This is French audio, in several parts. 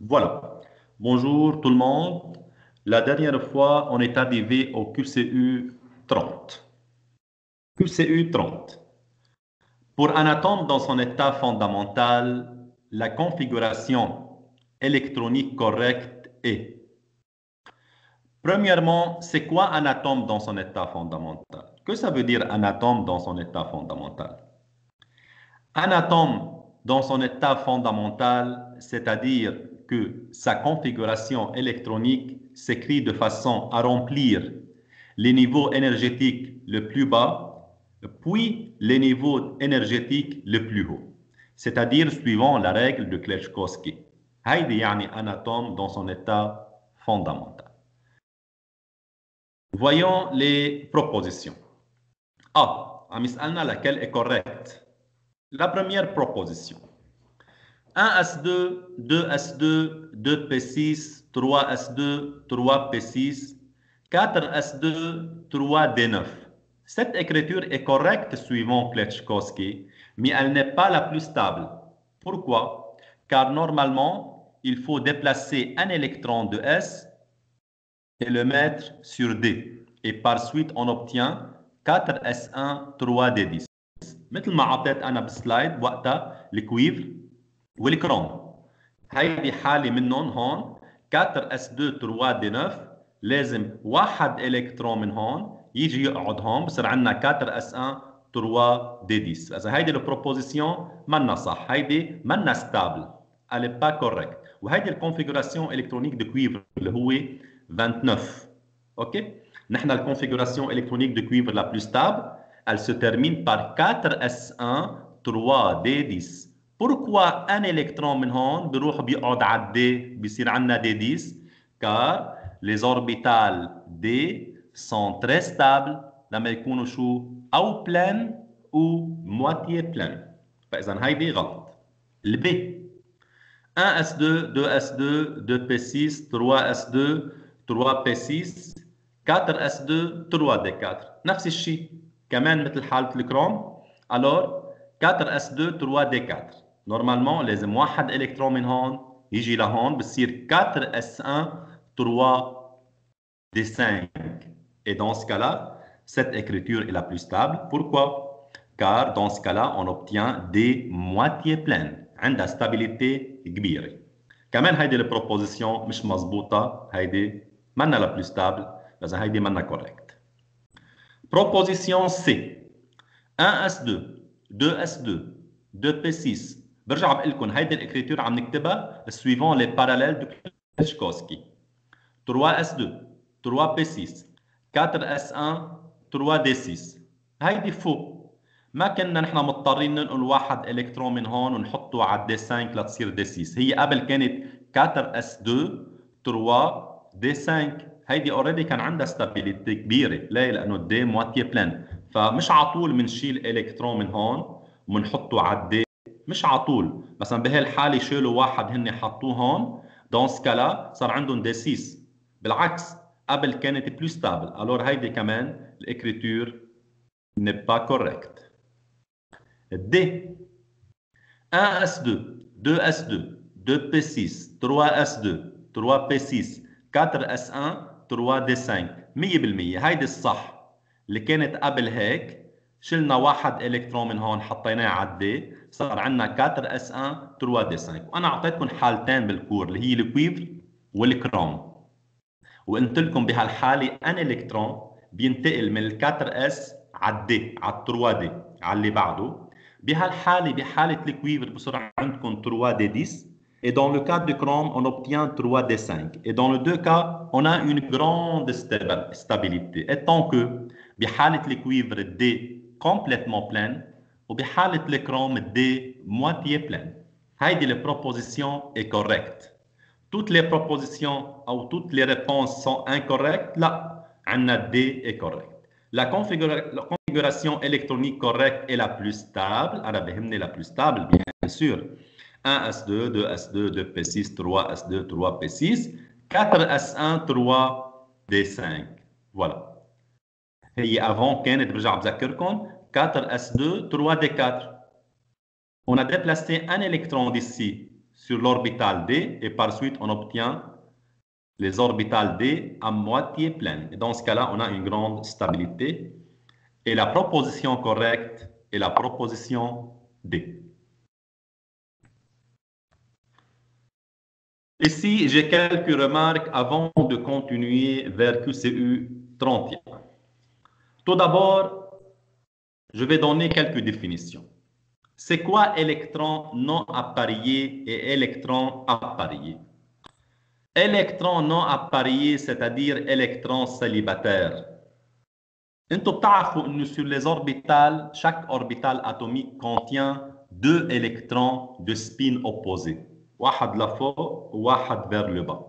Voilà. Bonjour tout le monde. La dernière fois, on est arrivé au QCU 30. QCU 30. Pour un atome dans son état fondamental, la configuration électronique correcte est. Premièrement, c'est quoi un atome dans son état fondamental? Que ça veut dire un atome dans son état fondamental? Un atome dans son état fondamental, c'est-à-dire que sa configuration électronique s'écrit de façon à remplir les niveaux énergétiques le plus bas, puis les niveaux énergétiques le plus haut, c'est-à-dire suivant la règle de Kleczkowski. هيدي يعني un atome dans son état fondamental. Voyons les propositions. A. عم يسألنا laquelle est correcte. La première proposition. 1s2, 2s2, 2p6, 3s2, 3p6, 4s2, 3d9. Cette écriture est correcte suivant Kleczkowski, mais elle n'est pas la plus stable. Pourquoi? Car normalement, il faut déplacer un électron de S et le mettre sur D. Et par suite, on obtient 4s1, 3d10. مثل ما عطيت أنا بالسلايد وقتها الكويفر والكروم. هيدي حالة منهم هون 4s2 3d9 لازم واحد الكترون من هون يجي يقعد هون بصير عندنا 4s1 3d10. اذا هيدي البروبوزيسيون منا صح، هيدي منا ستابل، elle n'est pas correcte. وهيدي الكونفيغوراسيون الكترونيك دو كويفر اللي هو 29. اوكي، نحن الكونفيغوراسيون الكترونيك دو كويفر la plus stable elle se termine par 4s1 3d10. Pourquoi un électron من هون بيروح بيقعد على D بيصير عندنا D10 car les orbitales D sont très stables لما يكونوا شو أو pleines ou moitié pleines. فإذا هيدي غلط. الB 1s2 2s2 2p6 3s2 3p6 4s2 3d4 نفس الشيء كمان مثل حالة الكروم. alors 4s2 3d4 نورمالمون لازم واحد الكترون من هون يجي لهون بصير 4s1 3d5 et dans ce cas-là cette écriture est la plus stable. Pourquoi? car dans ce cas-là on obtient des moitiés pleines عندها stabilité كبيرة. كمان هيدي البروبوزيسيون مش مزبوطة، هيدي منا لا بلو ستابل، إذا هيدي منا كوريكت. Proposition C 1s2 2s2 2p6 برجع بقول لكم هيدي الاكريتور عم نكتبها suivant les parallèles de Kleczkowski 3s2 3p6 4s1 3d6 هيدي فوق ما كنا نحن مضطرين ننقل واحد الكترون من هون ونحطه على الدي 5 لتصير دي 6. هي قبل كانت 4s2 3d5 هيدي اوريدي كان عندها ستابيليتي كبيره. ليه؟ لانه الدي مواتيه بلان، فمش على طول بنشيل الكترون من هون وبنحطه على الدي، مش على طول. مثلا بهالحاله شالوا واحد هن حطوه هون دون سكالا صار عندهم دي 6. بالعكس قبل كانت بلو ستابل. الور هيدي كمان الاكريتور n'est pas correcte. D 1s2 2s2 2p6 3s2 3p6 4s1 3d5 100%. هيدي الصح اللي كانت قبل هيك شلنا واحد الكترون من هون حطيناه على الدي صار عندنا 4s1 3d5. وانا اعطيتكم حالتين بالكور اللي هي الكويفر والكروم، وقلت لكم بهالحاله ان الكترون بينتقل من ال 4s على الدي على ال 3d على اللي بعده. بهالحاله بحاله الكويفر بصير عندكم 3d10 et dans le cas du chrome on obtient 3d5 et dans les deux cas on a une grande stabilité étant que بحاله الكويفر D complètement pleine وبحاله الكروم D moitié pleine. هيدي البروبوزيسيون est correcte. Toutes les propositions ou toutes les réponses sont incorrectes. Là, عندنا D est correct. La configuration électronique correcte est la plus stable. أنا بهمني la plus stable, bien sûr. 1s2, 2s2, 2p6, 3s2, 3p6, 4s1, 3d5. Voilà. هي avant كانت برجع بذكركم 4s2, 3d4. On a déplacé un électron d'ici sur l'orbital D et par suite on obtient les orbitales D à moitié pleines. Et dans ce cas-là, on a une grande stabilité. Et la proposition correcte est la proposition D. Ici, j'ai quelques remarques avant de continuer vers QCU 31. Tout d'abord, je vais donner quelques définitions. C'est quoi électron non apparié et électron apparié? Électron non apparié, c'est-à-dire électron célibataire. انتوا بتعرفوا انه sur les orbitales, chaque orbital atomique contient deux électrons de spin opposés. واحد لفوق وواحد vers le bas.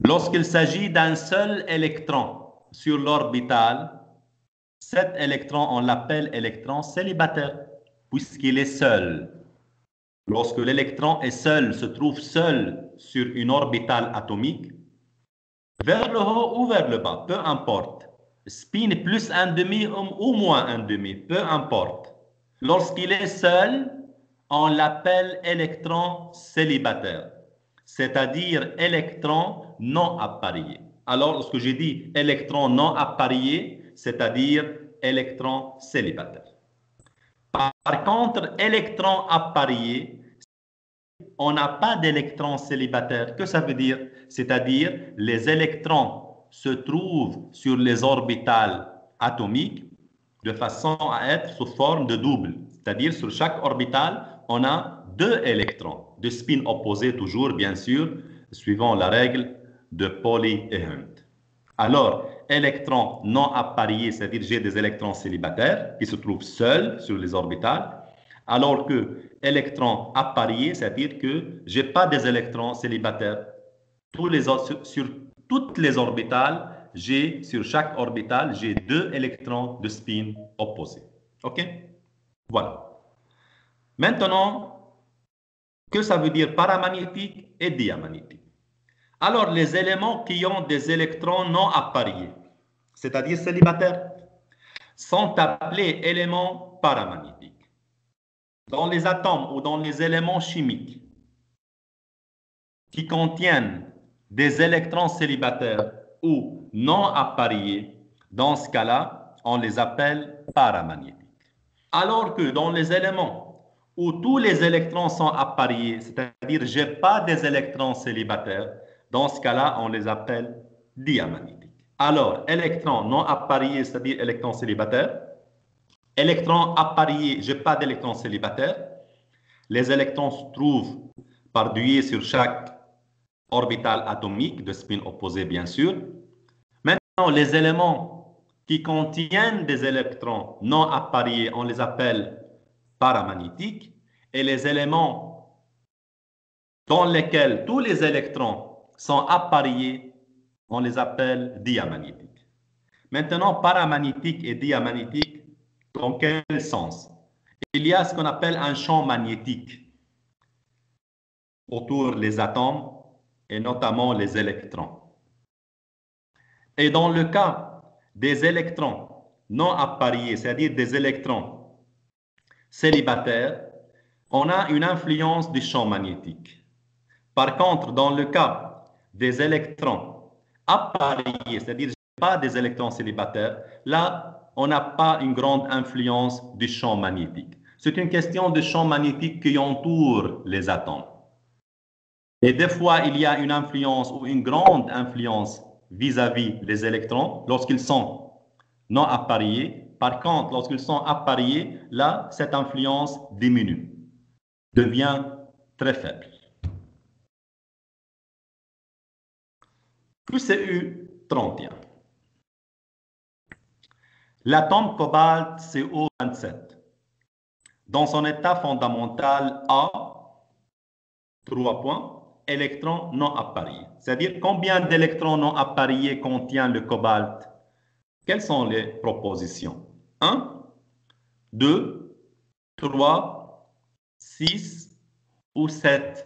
Lorsqu'il s'agit d'un seul électron sur l'orbital, cet électron, on l'appelle électron célibataire, puisqu'il est seul. Lorsque l'électron est seul, se trouve seul sur une orbitale atomique, vers le haut ou vers le bas, peu importe. Spin plus un demi ou moins un demi, peu importe. Lorsqu'il est seul, on l'appelle électron célibataire, c'est-à-dire électron non apparié. Alors, lorsque j'ai dit électron non apparié, c'est-à-dire électron célibataire. Par contre, électron apparié, on n'a pas d'électrons célibataires. Que ça veut dire? C'est-à-dire les électrons se trouvent sur les orbitales atomiques de façon à être sous forme de double. C'est-à-dire sur chaque orbitale, on a deux électrons de spin opposé toujours, bien sûr, suivant la règle de Pauli et Hunt. Alors, électrons non appariés, c'est-à-dire j'ai des électrons célibataires qui se trouvent seuls sur les orbitales, alors que électrons appariés, c'est-à-dire que je n'ai pas des électrons célibataires. Sur toutes les orbitales, sur chaque orbitale, j'ai deux électrons de spin opposés. OK? Voilà. Maintenant, que ça veut dire paramagnétique et diamagnétique? Alors, les éléments qui ont des électrons non appariés, c'est-à-dire célibataires, sont appelés éléments paramagnétiques. Dans les atomes ou dans les éléments chimiques qui contiennent des électrons célibataires ou non appariés, dans ce cas-là, on les appelle paramagnétiques. Alors que dans les éléments où tous les électrons sont appariés, c'est-à-dire je n'ai pas des électrons célibataires, dans ce cas-là, on les appelle diamagnétiques. Alors, électrons non appariés, c'est-à-dire électrons célibataires. Électrons appariés, je n'ai pas d'électrons célibataires. Les électrons se trouvent pardouillés sur chaque orbital atomique de spin opposé, bien sûr. Maintenant, les éléments qui contiennent des électrons non appariés, on les appelle paramagnétiques. Et les éléments dans lesquels tous les électrons sont appariés, on les appelle diamagnétiques. Maintenant, paramagnétique et diamagnétique, dans quel sens? Il y a ce qu'on appelle un champ magnétique autour des atomes et notamment les électrons. Et dans le cas des électrons non appariés, c'est-à-dire des électrons célibataires, on a une influence du champ magnétique. Par contre, dans le cas des électrons appariés, c'est-à-dire pas des électrons célibataires, là, on n'a pas une grande influence du champ magnétique. C'est une question de champ magnétique qui entoure les atomes. Et des fois, il y a une influence ou une grande influence vis-à-vis les électrons lorsqu'ils sont non appariés. Par contre, lorsqu'ils sont appariés, là, cette influence diminue, devient très faible. QCU 31. L'atome cobalt CO27, dans son état fondamental A, 3 points, électrons non appariés. C'est-à-dire combien d'électrons non appariés contient le cobalt? Quelles sont les propositions? 1, 2, 3, 6 ou 7.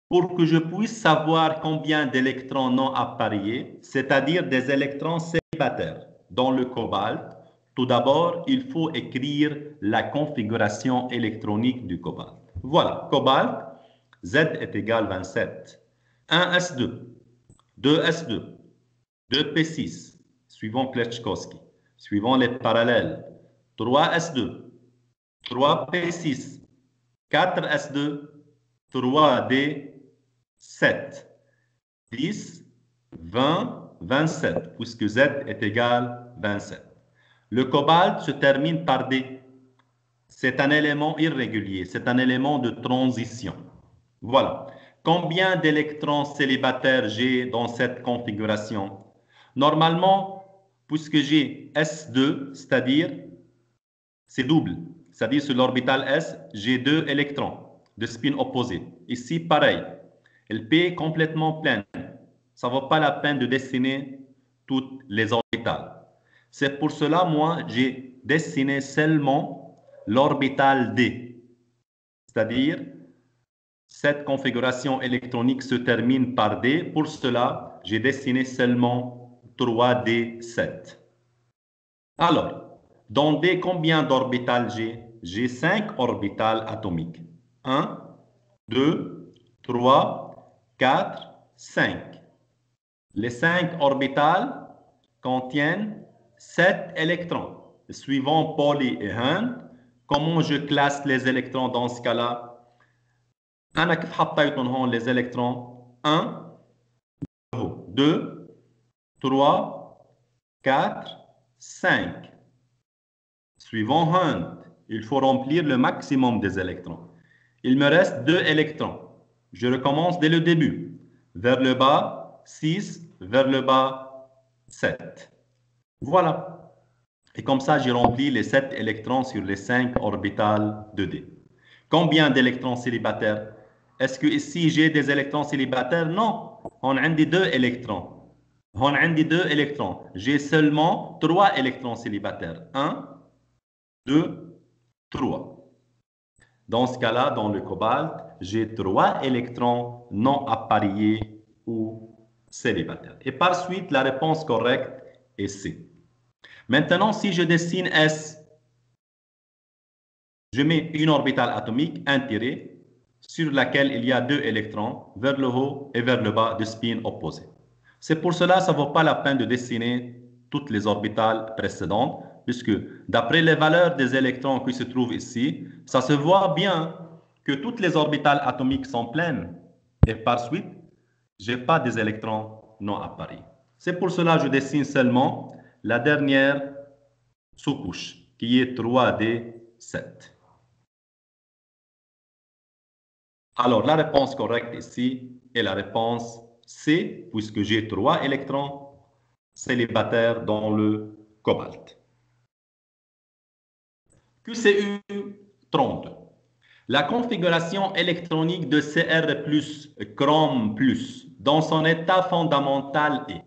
Pour que je puisse savoir combien d'électrons non appariés, c'est-à-dire des électrons célibataires dans le cobalt, tout d'abord, il faut écrire la configuration électronique du cobalt. Voilà, cobalt, Z est égal 27. 1s2, 2s2, 2p6, suivant Kleczkowski, suivant les parallèles. 3s2, 3p6, 4s2, 3d, 7, 10, 20, 27, puisque Z est égal 27. Le cobalt se termine par D. C'est un élément irrégulier, c'est un élément de transition. Voilà. Combien d'électrons célibataires j'ai dans cette configuration? Normalement, puisque j'ai S2, c'est-à-dire, c'est double, c'est-à-dire sur l'orbital S, j'ai 2 électrons de spin opposé. Ici, pareil. Le P est complètement plein. Ça ne vaut pas la peine de dessiner toutes les orbitales. C'est pour cela, moi, j'ai dessiné seulement l'orbital D. C'est-à-dire, cette configuration électronique se termine par D. Pour cela, j'ai dessiné seulement 3D7. Alors, dans D, combien d'orbitales j'ai? J'ai 5 orbitales atomiques. 1, 2, 3, 4, 5. Les 5 orbitales contiennent 7 électrons. Suivant Pauli et Hunt, comment je classe les électrons dans ce cas-là? أنا كيف حطيتهم هون les électrons 1 2 3 4 5. Suivant Hunt, il faut remplir le maximum des électrons. Il me reste 2 électrons. Je recommence dès le début. Vers le bas, 6, vers le bas, 7. Voilà. Et comme ça, j'ai rempli les 7 électrons sur les 5 orbitales de D. Combien d'électrons célibataires? Est-ce que ici j'ai des électrons célibataires? Non. On a 2 électrons. On a 2 électrons. J'ai seulement 3 électrons célibataires. 1, 2, 3. Dans ce cas-là, dans le cobalt, j'ai 3 électrons non appareillés ou célibataires. Et par suite, la réponse correcte est C. Maintenant, si je dessine S, je mets une orbitale atomique, un tiré, sur laquelle il y a 2 électrons vers le haut et vers le bas de spin opposé. C'est pour cela que ça ne vaut pas la peine de dessiner toutes les orbitales précédentes, puisque d'après les valeurs des électrons qui se trouvent ici, ça se voit bien que toutes les orbitales atomiques sont pleines. Et par suite, je n'ai pas des électrons non appareillés. C'est pour cela que je dessine seulement la dernière sous-couche, qui est 3D7. Alors, la réponse correcte ici est la réponse C, puisque j'ai 3 électrons célibataires dans le cobalt. QCU 32. La configuration électronique de Cr+, chrome+, dans son état fondamental est.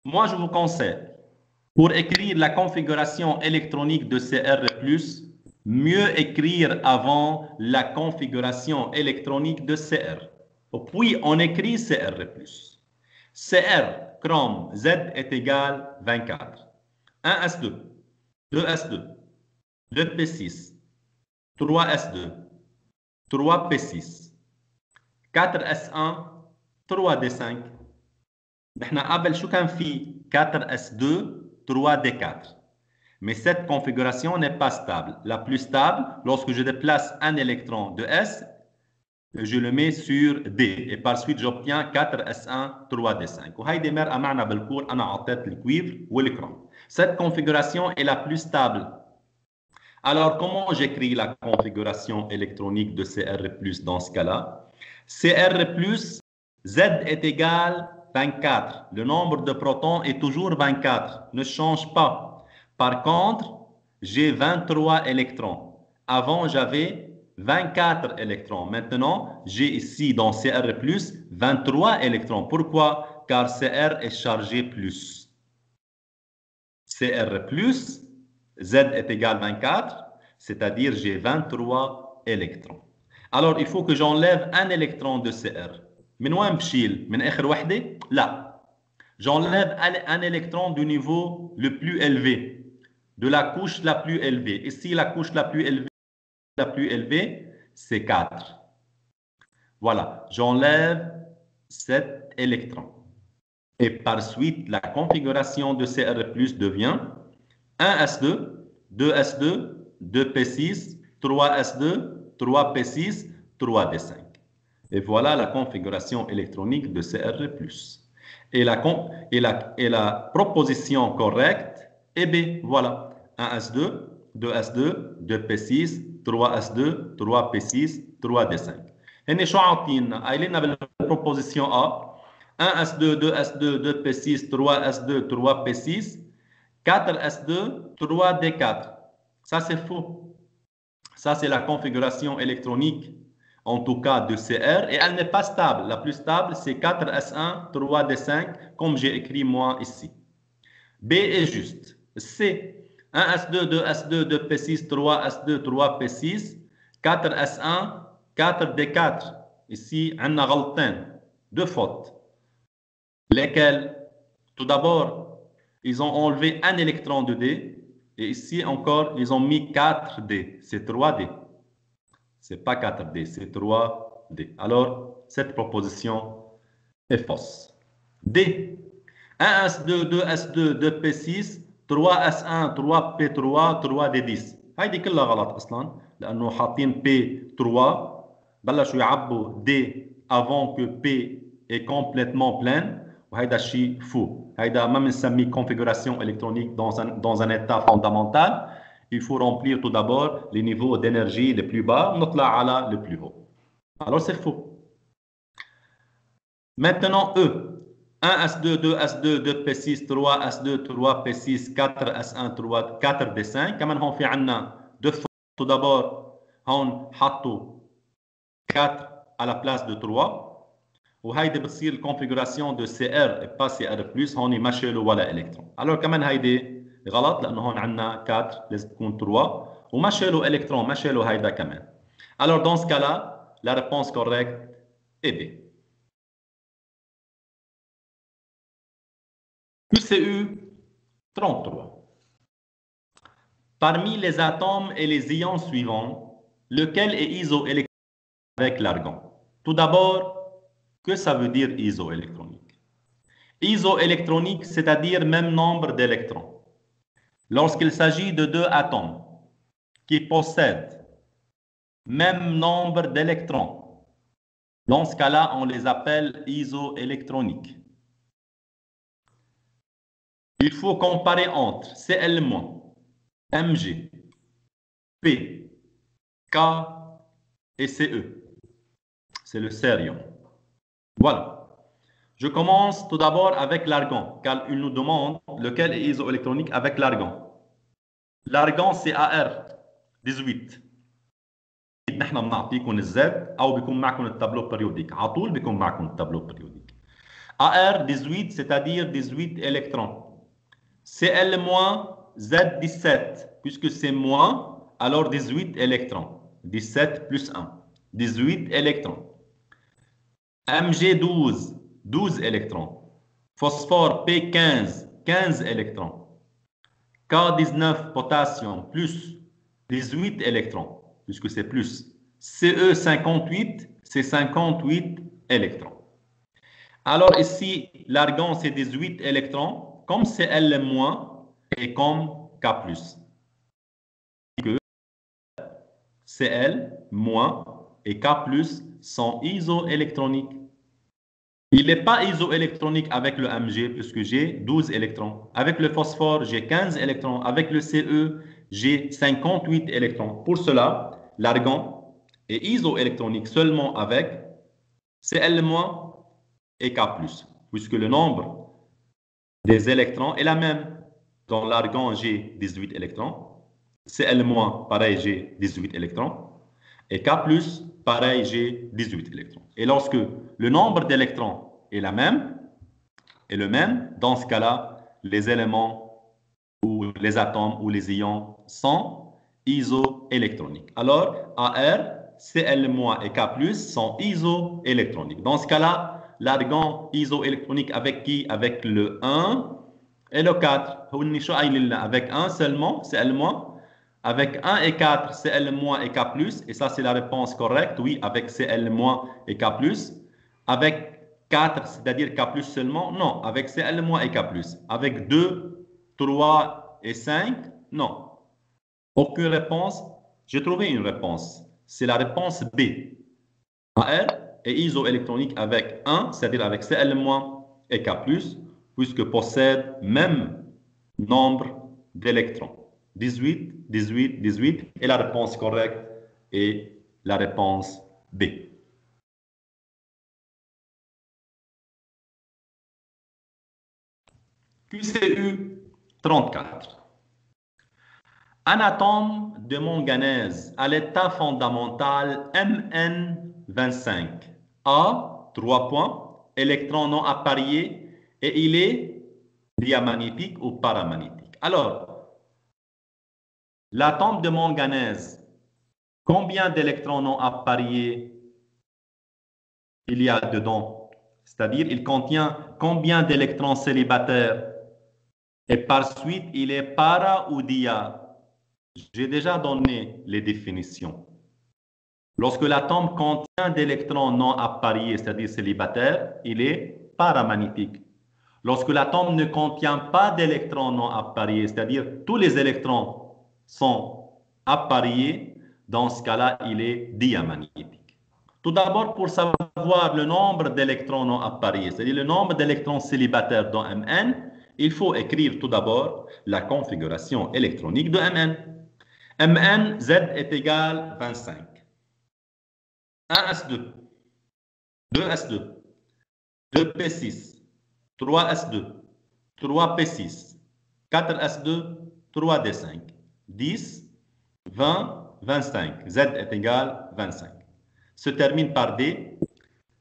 Moi, je vous conseille, pour écrire la configuration électronique de Cr+, mieux écrire avant la configuration électronique de Cr. Puis, on écrit Cr+. Cr, chrome, Z est égal 24. 1s2, 2s2, 2p6, 3s2, 3p6, 4s1, 3d5. نحن قبل شو كان في 4s2, 3d4. Mais cette configuration n'est pas stable. La plus stable, lorsque je déplace un électron de S, je le mets sur D. Et par suite, j'obtiens 4s1, 3d5. وهيدي مرقة معنا بالكور أنا عطيت الكويفر والكروم. Cette configuration est la plus stable. Alors, comment j'écris la configuration électronique de Cr+, dans ce cas-là? Cr+, Z est égal 24. Le nombre de protons est toujours 24, ne change pas. Par contre, j'ai 23 électrons. Avant, j'avais 24 électrons. Maintenant, j'ai ici dans Cr+, 23 électrons. Pourquoi? Car Cr est chargé plus. Cr+, Z est égal 24, c'est-à-dire j'ai 23 électrons. Alors, il faut que j'enlève un électron de Cr. من وين بشيل؟ من آخر وحدة؟ لا. J'enlève un électron du niveau le plus élevé, de la couche la plus élevée. Ici, la couche la plus élevée, c'est 4. Voilà, j'enlève 7 électrons. Et par suite, la configuration de Cr+, devient 1s2, 2s2, 2p6, 3s2, 3p6, 3d5. Et voilà la configuration électronique de Cr+. Et la proposition correcte est B. Voilà, 1s2, 2s2, 2p6, 3s2, 3p6, 3d5. هنا شو عاطينا؟ قايلين بالproposition A 1s2, 2s2, 2p6, 3s2, 3p6, 4s2, 3d4. Ça, c'est faux. Ça, c'est la configuration électronique, en tout cas de Cr, et elle n'est pas stable. La plus stable, c'est 4s1, 3d5, comme j'ai écrit moi ici. B est juste. C, 1s2, 2s2, 2p6, 3s2, 3p6, 4s1, 4d4. Ici, on a غلطين, deux fautes. Lesquelles? Tout d'abord, ils ont enlevé un électron de D, et ici encore, ils ont mis 4D. C'est 3D. C'est pas 4D, c'est 3D. Alors, cette proposition est fausse. D. 1S2, 2S2, 2P6, 3S1, 3P3, 3D10. هيدي كلها غلط اصلا لانه حاطين P3 بلشوا يعبوا D avant que P est complètement pleine. وهيدا الشيء فو. هيدا ما بنسميه configuration électronique dans un état fondamental. Il faut remplir tout d'abord les niveaux d'énergie les plus bas, نطلع على le plus haut. Alors c'est faux. Maintenant E. 1S2, 2S2, 2P6, 3S2, 3P6, 4S1, 3, 4D5. كمان هون في عنا deux fois. Tout d'abord, هون حطوا 4 à la place de 3. وهيدي بتصير الكونفيغوراسيون دو سي ار et pas سي ار بلس. هون ما شالوا ولا الكترون. alors كمان هيدي غلط لانه هون عندنا 4 لازم تكون 3 وما شالوا الكترون، ما شالوا هيدا كمان. alors dans ce cas-là, la réponse correcte est B. QCU 33. Parmi les atomes et les ions suivants, lequel est isoélectronique avec l'argon? Tout d'abord, que ça veut dire isoélectronique? Isoélectronique, c'est-à-dire même nombre d'électrons. Lorsqu'il s'agit de deux atomes qui possèdent même nombre d'électrons, dans ce cas-là, on les appelle isoélectroniques. Il faut comparer entre Cl-, Mg, P, K et Ce. C'est le cérium. Voilà. Je commence tout d'abord avec l'argon, car il nous demande lequel est isoélectronique avec l'argon. L'argon, c'est AR 18. نحن بنعطيكم الزد او بيكون معكم التابلو بريوديك، على طول بيكون معكم التابلو بريوديك. AR 18, c'est-à-dire 18 électrons. Cl-, Z17, puisque c'est moins, alors 18 électrons. 17 plus 1, 18 électrons. Mg12, 12 électrons. Phosphore P15, 15 électrons. K19, potassium, plus 18 électrons, puisque c'est plus. Ce58, c'est 58 électrons. Alors ici, l'argon, c'est 18 électrons, comme Cl- et comme K+. Que Cl- et K+ sont isoélectroniques. Il n'est pas isoélectronique avec le Mg puisque j'ai 12 électrons. Avec le phosphore, j'ai 15 électrons. Avec le Ce, j'ai 58 électrons. Pour cela, l'argon est isoélectronique seulement avec Cl- et K+, puisque le nombre des électrons est la même. Dans l'argon, j'ai 18 électrons. Cl-, pareil, j'ai 18 électrons. Et K+, pareil, j'ai 18 électrons. Et lorsque le nombre d'électrons est le même, dans ce cas-là, les éléments ou les atomes ou les ions sont isoélectroniques. Alors, AR, Cl- et K+ sont isoélectroniques. Dans ce cas-là, l'argon isoélectronique avec qui? Avec le 1 et le 4. Avec 1 seulement, Cl-, Avec 1 et 4, Cl- et K+, et ça c'est la réponse correcte, oui, avec Cl- et K+. Avec 4, c'est-à-dire K+, seulement, non. Avec Cl- et K+. Avec 2, 3 et 5, non. Aucune réponse. J'ai trouvé une réponse. C'est la réponse B. AR est isoélectronique avec 1, c'est-à-dire avec Cl- et K+, puisque possède même nombre d'électrons. 18, 18, 18. Et la réponse correcte est la réponse B. QCU 34. Un atome de manganèse à l'état fondamental Mn25 a 3 points, électrons non appariés et il est diamagnétique ou paramagnétique. Alors, l'atome de manganèse, combien d'électrons non appariés il y a dedans? C'est-à-dire, il contient combien d'électrons célibataires? Et par suite, il est para ou dia? J'ai déjà donné les définitions. Lorsque l'atome contient d'électrons non appariés, c'est-à-dire célibataires, il est paramagnétique. Lorsque l'atome ne contient pas d'électrons non appariés, c'est-à-dire tous les électrons sont appariés, dans ce cas-là, il est diamagnétique. Tout d'abord, pour savoir le nombre d'électrons non appariés, c'est-à-dire le nombre d'électrons célibataires dans Mn, il faut écrire tout d'abord la configuration électronique de Mn. Mn, Z est égal 25. 1s2, 2s2, 2p6, 3s2, 3p6, 4s2, 3d5, 10, 20, 25. Z est égal 25. Se termine par D,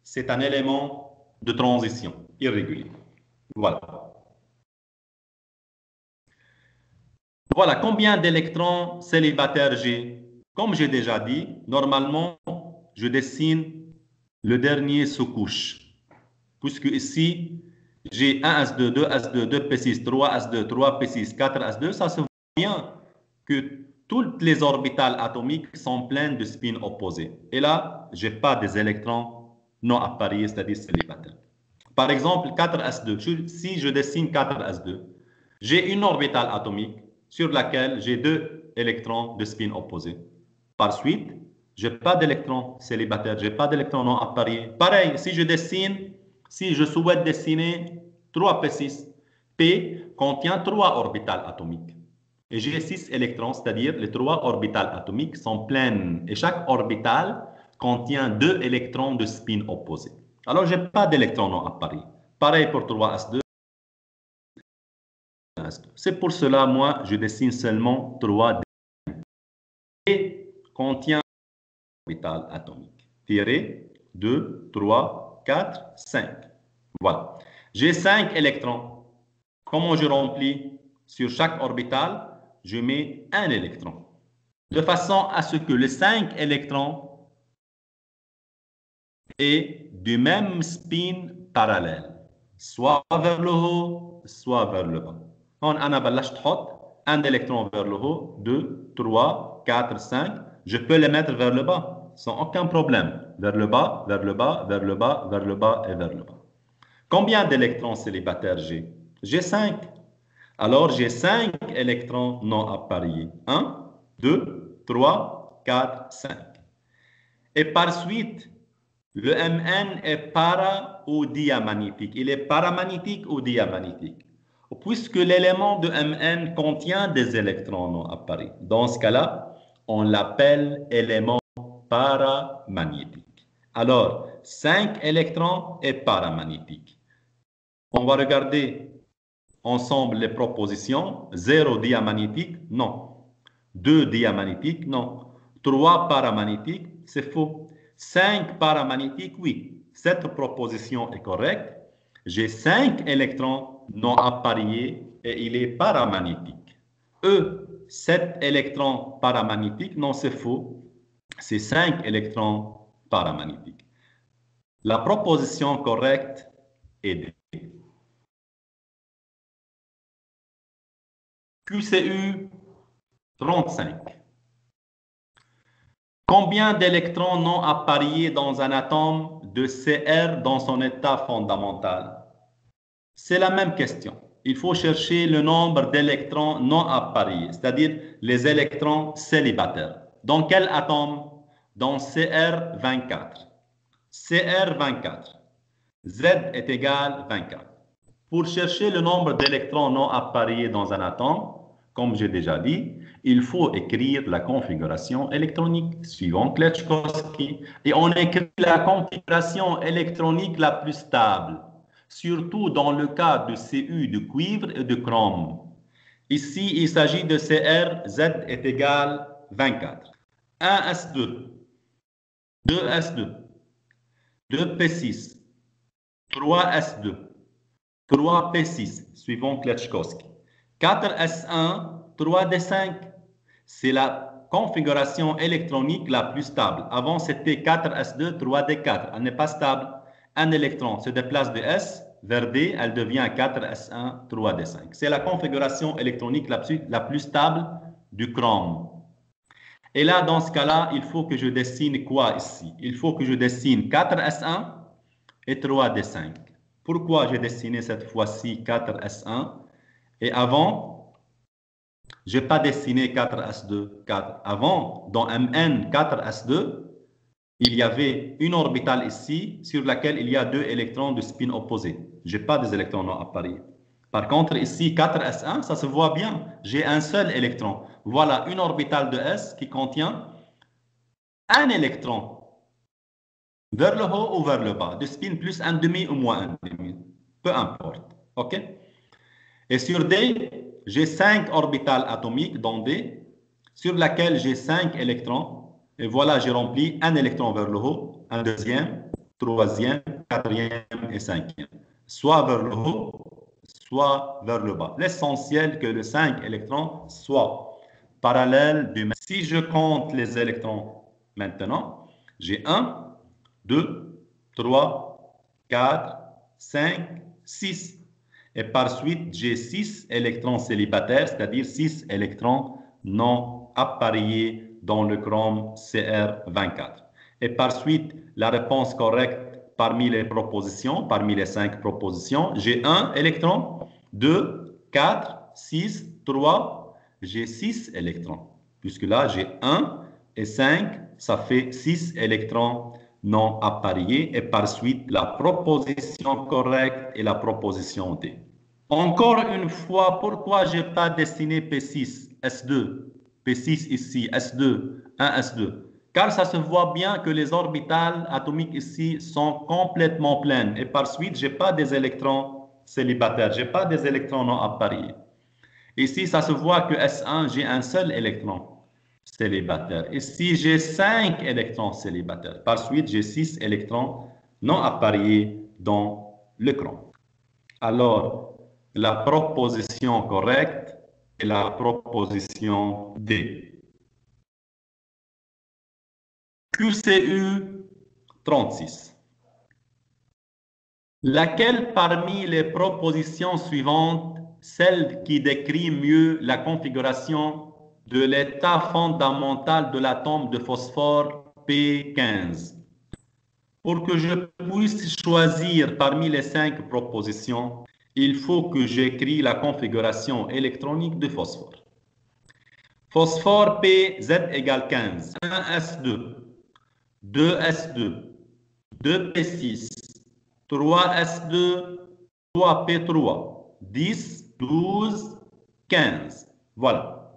c'est un élément de transition irrégulier. Voilà. Voilà combien d'électrons célibataires j'ai. Comme j'ai déjà dit, normalement, je dessine le dernier sous-couche. Puisque ici, j'ai 1s2, 2s2, 2p6, 3s2, 3p6, 4s2, ça se voit bien que toutes les orbitales atomiques sont pleines de spins opposés. Et là, je n'ai pas des électrons non appariés, c'est-à-dire célibataires. Par exemple, 4s2, si je dessine 4s2, j'ai une orbitale atomique sur laquelle j'ai deux électrons de spin opposés. Par suite, je n'ai pas d'électrons célibataires, je n'ai pas d'électrons non appariés. Pareil, si je souhaite dessiner 3p6, P contient 3 orbitales atomiques. Et j'ai 6 électrons, c'est-à-dire les 3 orbitales atomiques sont pleines. Et chaque orbitale contient 2 électrons de spin opposés. Alors, je n'ai pas d'électrons non appariés. Pareil pour 3s2. C'est pour cela, moi, je dessine seulement 3 D contient orbital atomique. Tiré 2, 3, 4, 5. Voilà. J'ai 5 électrons. Comment je remplis? Sur chaque orbitale, je mets un électron. De façon à ce que les 5 électrons aient du même spin parallèle. Soit vers le haut, soit vers le bas. On a un électron vers le haut, 2, 3, 4, 5. Je peux les mettre vers le bas sans aucun problème. Vers le bas, vers le bas, vers le bas, vers le bas et vers le bas. Combien d'électrons célibataires j'ai? J'ai 5. Alors j'ai 5 électrons non appariés. 1, 2, 3, 4, 5. Et par suite, le Mn est para ou diamagnétique. Il est paramagnétique ou diamagnétique. Puisque l'élément de Mn contient des électrons non appariés. Dans ce cas-là, on l'appelle élément paramagnétique. Alors, 5 électrons est paramagnétique. On va regarder ensemble les propositions. 0 diamagnétique, non. 2 diamagnétique, non. 3 paramagnétique, c'est faux. 5 paramagnétique, oui. Cette proposition est correcte. J'ai 5 électrons non appariés et il est paramagnétique. 7 électrons paramagnétiques, non, c'est faux. C'est 5 électrons paramagnétiques. La proposition correcte est D. QCU 35. Combien d'électrons non appariés dans un atome de Cr dans son état fondamental? C'est la même question. Il faut chercher le nombre d'électrons non appariés, c'est-à-dire les électrons célibataires. Dans quel atome? Dans Cr24. Cr24. Z est égal à 24. Pour chercher le nombre d'électrons non appariés dans un atome, comme j'ai déjà dit, il faut écrire la configuration électronique suivant Kleczkowski. Et on écrit la configuration électronique la plus stable, surtout dans le cas de Cu de cuivre et de chrome. Ici, il s'agit de Cr, Z est égal à 24. 1s2, 2s2, 2p6, 3s2, 3p6, suivant Kleczkowski. 4s1, 3d5. C'est la configuration électronique la plus stable. Avant, c'était 4s2, 3d4. Elle n'est pas stable. Un électron se déplace de S vers D, elle devient 4s1, 3d5. C'est la configuration électronique la plus stable du chrome. Et là, dans ce cas-là, il faut que je dessine quoi ici? Il faut que je dessine 4s1 et 3d5. Pourquoi j'ai dessiné cette fois-ci 4s1 et avant, je n'ai pas dessiné 4s2, 4. Avant, dans Mn 4s2, il y avait une orbitale ici sur laquelle il y a deux électrons de spin opposé. Je n'ai pas des électrons non appariés. Par contre, ici, 4s1, ça se voit bien. J'ai un seul électron. Voilà une orbitale de S qui contient un électron vers le haut ou vers le bas, de spin plus un demi ou moins un demi. Peu importe. OK? Et sur D, j'ai 5 orbitales atomiques dans D, sur laquelle j'ai 5 électrons. Et voilà, j'ai rempli un électron vers le haut, un deuxième, troisième, quatrième et cinquième. Soit vers le haut, soit vers le bas. L'essentiel que les 5 électrons soient parallèles du même. Si je compte les électrons maintenant, j'ai 1, 2, 3, 4, 5, 6. Et par suite, j'ai 6 électrons célibataires, c'est-à-dire 6 électrons non appariés dans le chrome Cr24. Et par suite, la réponse correcte parmi les propositions, parmi les 5 propositions, j'ai 1 électron, 2, 4, 6, 3, j'ai 6 électrons. Puisque là, j'ai 1 et 5, ça fait 6 électrons non appariés. Et par suite, la proposition correcte est la proposition D. Encore une fois, pourquoi je n'ai pas dessiné P6, S2, P6 ici, S2, 1, S2? Car ça se voit bien que les orbitales atomiques ici sont complètement pleines. Et par suite, je n'ai pas des électrons célibataires, je n'ai pas des électrons non appariés. Ici, ça se voit que S1, j'ai un seul électron célibataire. Ici, j'ai 5 électrons célibataires. Par suite, j'ai 6 électrons non appariés dans le chrome. Alors, la proposition correcte est la proposition D. QCU 36. Laquelle parmi les propositions suivantes, celle qui décrit mieux la configuration de l'état fondamental de l'atome de phosphore P15? Pour que je puisse choisir parmi les 5 propositions, il faut que j'écris la configuration électronique de phosphore. Phosphore P, Z égale 15. 1s2, 2s2, 2p6, 3s2, 3p3, 10, 12, 15. Voilà.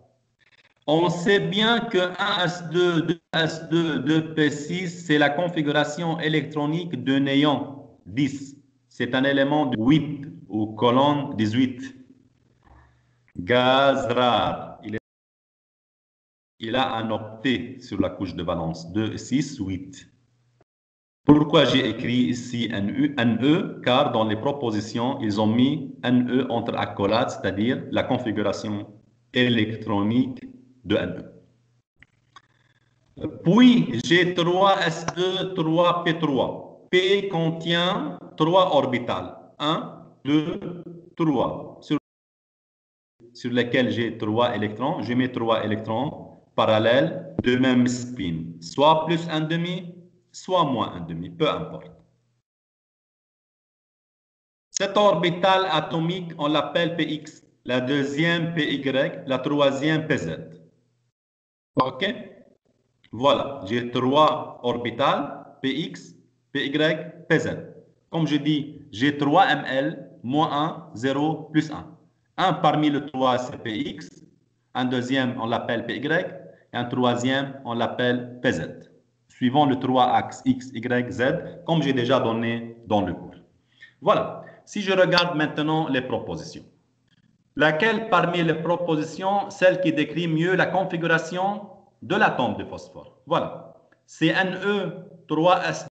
On sait bien que 1s2, 2s2, 2p6, c'est la configuration électronique de néon 10. C'est un élément de 8 ou colonne 18. Gaz rare. Il a un octet sur la couche de valence. 2, 6, 8. Pourquoi j'ai écrit ici NE? Car dans les propositions, ils ont mis NE entre accolades, c'est-à-dire la configuration électronique de NE. Puis, j'ai 3s2, 3p3. P contient 3 orbitales. 1, 2, 3. sur lesquels j'ai 3 électrons, je mets 3 électrons parallèles de même spin, soit plus 1,5, soit moins 1,5, peu importe. Cet orbital atomique, on l'appelle Px, la deuxième Py, la troisième Pz. OK? Voilà, j'ai 3 orbitales, Px, Py, Pz. Comme je dis, j'ai 3 ml, moins 1, 0, plus 1. Un parmi les 3, c'est Px. Un deuxième, on l'appelle Py. Et un troisième, on l'appelle Pz. Suivant le 3 axes X, Y, Z, comme j'ai déjà donné dans le cours. Voilà. Si je regarde maintenant les propositions. Laquelle parmi les propositions, celle qui décrit mieux la configuration de l'atome de phosphore? Voilà. C'est Ne 3S2,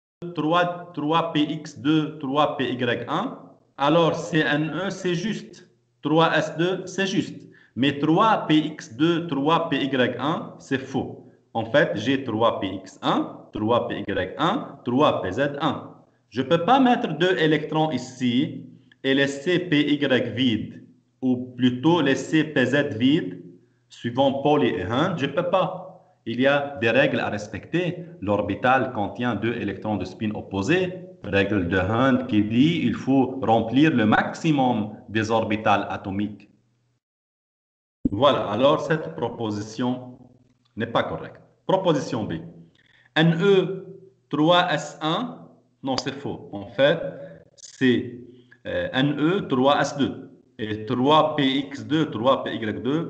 3PX2, 3PY1. Alors, CNE, c'est juste. 3S2, c'est juste. Mais 3PX2, 3PY1, c'est faux. En fait, j'ai 3PX1, 3PY1, 3PZ1. Je ne peux pas mettre 2 électrons ici et laisser PY vide, ou plutôt laisser PZ vide, suivant Pauli et Hund. Je ne peux pas. Il y a des règles à respecter. L'orbital contient 2 électrons de spin opposés. Règle de Hund qui dit qu'il faut remplir le maximum des orbitales atomiques. Voilà, alors cette proposition n'est pas correcte. Proposition B. Ne 3S1, non, c'est faux. En fait, c'est Ne 3S2. Et 3PX2, 3PY2,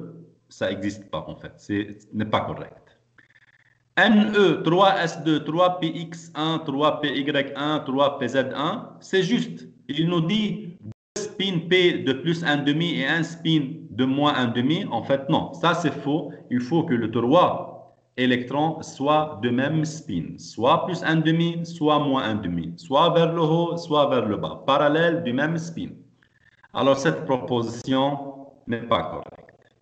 ça n'existe pas en fait. Ce n'est pas correct. Ne 3S2, 3PX1, 3PY1, 3PZ1, c'est juste. Il nous dit 2 spins P de plus 1,5 et un spin de moins 1,5. En fait, non, ça c'est faux. Il faut que le 3 électrons soient de même spin, soit plus 1,5, soit moins 1,5, soit vers le haut, soit vers le bas, parallèle du même spin. Alors cette proposition n'est pas correcte.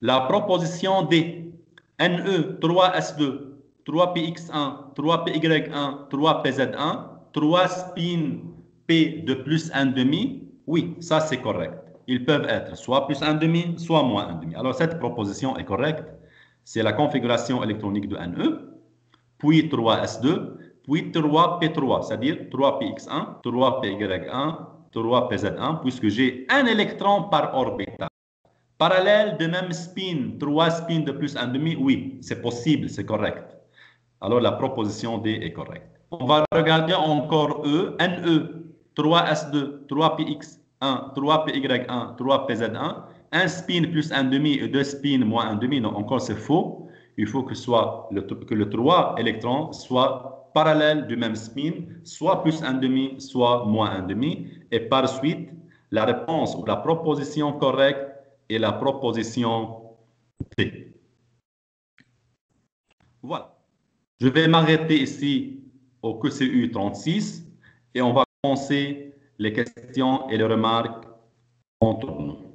La proposition D, Ne 3S2, 3PX1, 3PY1, 3PZ1, 3 spins P de plus 1,5, oui, ça c'est correct. Ils peuvent être soit plus 1,5, soit moins 1,5. Alors cette proposition est correcte. C'est la configuration électronique de Ne, puis 3S2, puis 3P3, c'est-à-dire 3PX1, 3PY1, 3PZ1, puisque j'ai un électron par orbital. Parallèle de même spin, 3 spins de plus 1,5, oui, c'est possible, c'est correct. Alors la proposition D est correcte. On va regarder encore E, Ne, 3S2, 3PX1, 3PY1, 3PZ1, un spin plus 1,5 et 2 spins moins 1,5, non, encore c'est faux. Il faut que le 3 électrons soient parallèles du même spin, soit plus 1,5, soit moins 1,5. Et par suite, la réponse ou la proposition correcte est la proposition D. Voilà. Je vais m'arrêter ici au QCU 36 et on va commencer les questions et les remarques entre nous.